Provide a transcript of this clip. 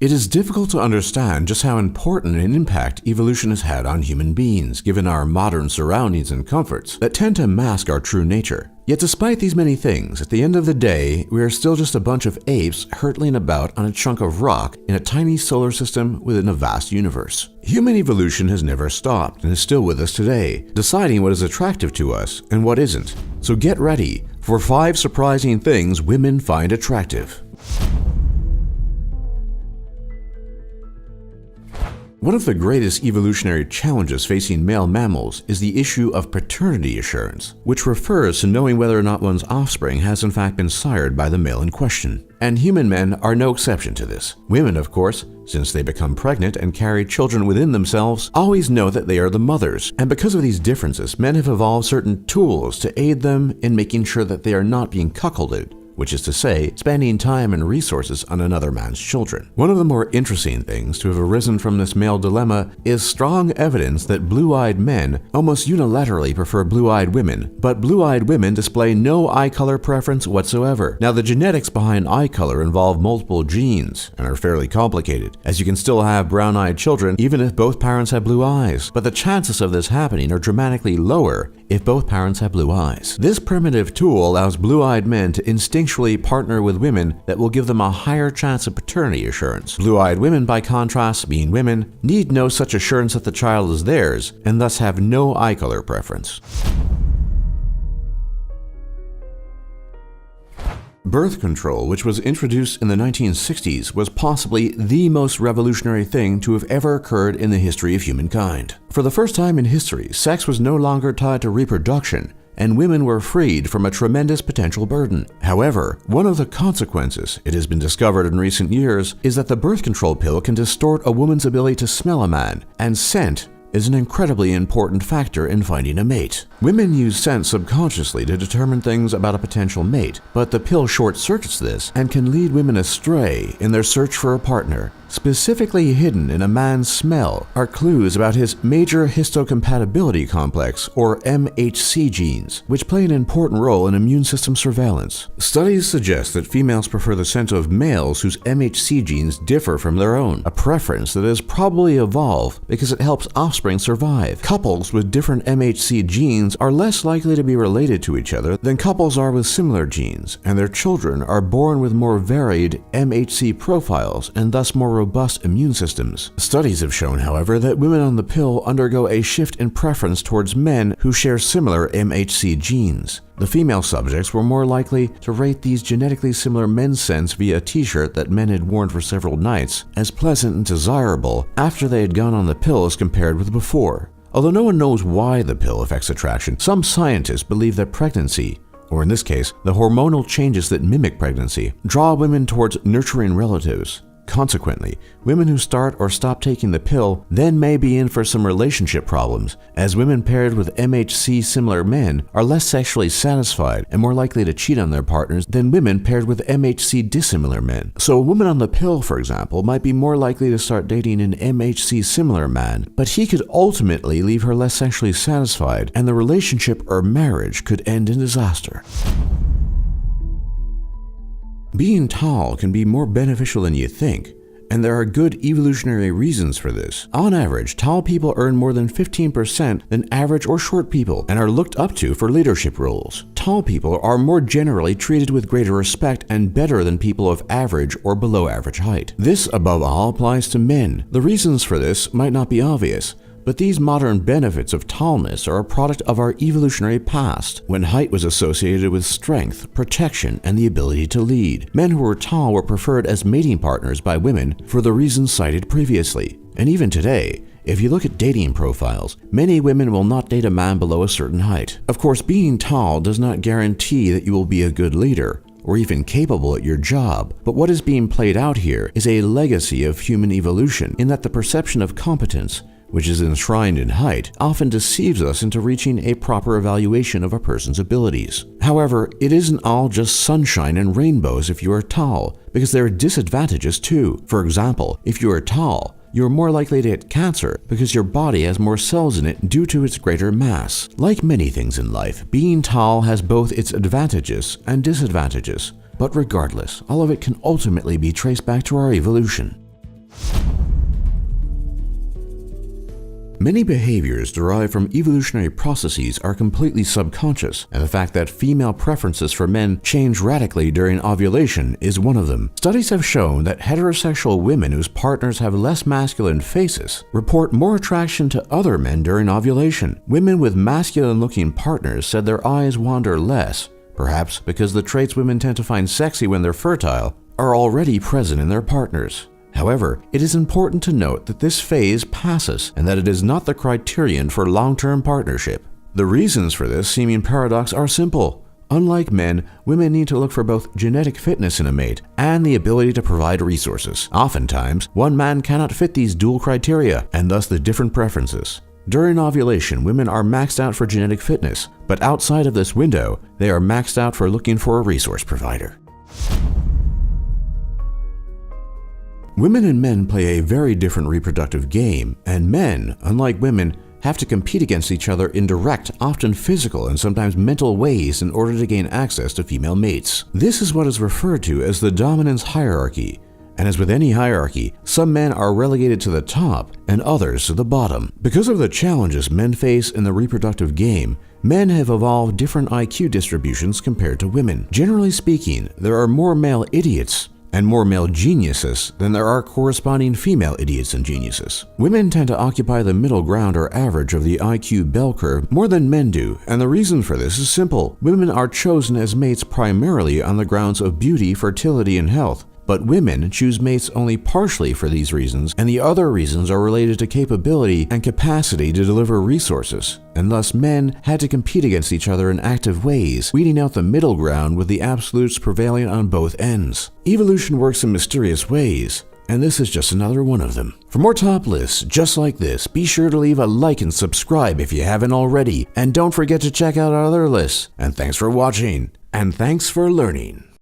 It is difficult to understand just how important an impact evolution has had on human beings, given our modern surroundings and comforts that tend to mask our true nature. Yet despite these many things, at the end of the day, we are still just a bunch of apes hurtling about on a chunk of rock in a tiny solar system within a vast universe. Human evolution has never stopped and is still with us today, deciding what is attractive to us and what isn't. So get ready for 5 surprising things women find attractive. One of the greatest evolutionary challenges facing male mammals is the issue of paternity assurance, which refers to knowing whether or not one's offspring has in fact been sired by the male in question. And human men are no exception to this. Women, of course, since they become pregnant and carry children within themselves, always know that they are the mothers. And because of these differences, men have evolved certain tools to aid them in making sure that they are not being cuckolded, which is to say, spending time and resources on another man's children. One of the more interesting things to have arisen from this male dilemma is strong evidence that blue-eyed men almost unilaterally prefer blue-eyed women, but blue-eyed women display no eye color preference whatsoever. Now, the genetics behind eye color involve multiple genes and are fairly complicated, as you can still have brown-eyed children even if both parents have blue eyes, but the chances of this happening are dramatically lower if both parents have blue eyes. This primitive tool allows blue-eyed men to instinctively partner with women that will give them a higher chance of paternity assurance. Blue-eyed women, by contrast, being women, need no such assurance that the child is theirs and thus have no eye color preference. Birth control, which was introduced in the 1960s, was possibly the most revolutionary thing to have ever occurred in the history of humankind. For the first time in history, sex was no longer tied to reproduction, and women were freed from a tremendous potential burden. However, one of the consequences, it has been discovered in recent years, is that the birth control pill can distort a woman's ability to smell a man, and scent is an incredibly important factor in finding a mate. Women use scent subconsciously to determine things about a potential mate, but the pill short-circuits this and can lead women astray in their search for a partner. Specifically hidden in a man's smell are clues about his major histocompatibility complex, or MHC genes, which play an important role in immune system surveillance. Studies suggest that females prefer the scent of males whose MHC genes differ from their own, a preference that has probably evolved because it helps offspring survive. Couples with different MHC genes are less likely to be related to each other than couples are with similar genes, and their children are born with more varied MHC profiles and thus more robust immune systems. Studies have shown, however, that women on the pill undergo a shift in preference towards men who share similar MHC genes. The female subjects were more likely to rate these genetically similar men's scents via a t-shirt that men had worn for several nights as pleasant and desirable after they had gone on the pill as compared with before. Although no one knows why the pill affects attraction, some scientists believe that pregnancy, or in this case, the hormonal changes that mimic pregnancy, draw women towards nurturing relatives. Consequently, women who start or stop taking the pill then may be in for some relationship problems, as women paired with MHC-similar men are less sexually satisfied and more likely to cheat on their partners than women paired with MHC-dissimilar men. So a woman on the pill, for example, might be more likely to start dating an MHC-similar man, but he could ultimately leave her less sexually satisfied, and the relationship or marriage could end in disaster. Being tall can be more beneficial than you think, and there are good evolutionary reasons for this. On average, tall people earn more than 15% than average or short people and are looked up to for leadership roles. Tall people are more generally treated with greater respect and better than people of average or below average height. This, above all, applies to men. The reasons for this might not be obvious, but these modern benefits of tallness are a product of our evolutionary past, when height was associated with strength, protection, and the ability to lead. Men who were tall were preferred as mating partners by women for the reasons cited previously. And even today, if you look at dating profiles, many women will not date a man below a certain height. Of course, being tall does not guarantee that you will be a good leader, or even capable at your job. But what is being played out here is a legacy of human evolution, in that the perception of competence, which is enshrined in height, often deceives us into reaching a proper evaluation of a person's abilities. However, it isn't all just sunshine and rainbows if you are tall, because there are disadvantages too. For example, if you are tall, you're more likely to get cancer because your body has more cells in it due to its greater mass. Like many things in life, being tall has both its advantages and disadvantages. But regardless, all of it can ultimately be traced back to our evolution. Many behaviors derived from evolutionary processes are completely subconscious, and the fact that female preferences for men change radically during ovulation is one of them. Studies have shown that heterosexual women whose partners have less masculine faces report more attraction to other men during ovulation. Women with masculine-looking partners said their eyes wander less, perhaps because the traits women tend to find sexy when they're fertile are already present in their partners. However, it is important to note that this phase passes and that it is not the criterion for long-term partnership. The reasons for this seeming paradox are simple. Unlike men, women need to look for both genetic fitness in a mate and the ability to provide resources. Oftentimes, one man cannot fit these dual criteria, and thus the different preferences. During ovulation, women are maxed out for genetic fitness, but outside of this window, they are maxed out for looking for a resource provider. Women and men play a very different reproductive game, and men, unlike women, have to compete against each other in direct, often physical and sometimes mental ways in order to gain access to female mates. This is what is referred to as the dominance hierarchy, and as with any hierarchy, some men are relegated to the top and others to the bottom. Because of the challenges men face in the reproductive game, men have evolved different IQ distributions compared to women. Generally speaking, there are more male idiots and more male geniuses than there are corresponding female idiots and geniuses. Women tend to occupy the middle ground or average of the IQ bell curve more than men do, and the reason for this is simple. Women are chosen as mates primarily on the grounds of beauty, fertility, and health. But women choose mates only partially for these reasons, and the other reasons are related to capability and capacity to deliver resources, and thus men had to compete against each other in active ways, weeding out the middle ground with the absolutes prevailing on both ends. Evolution works in mysterious ways, and this is just another one of them. For more top lists just like this, be sure to leave a like and subscribe if you haven't already, and don't forget to check out our other lists. And thanks for watching, and thanks for learning.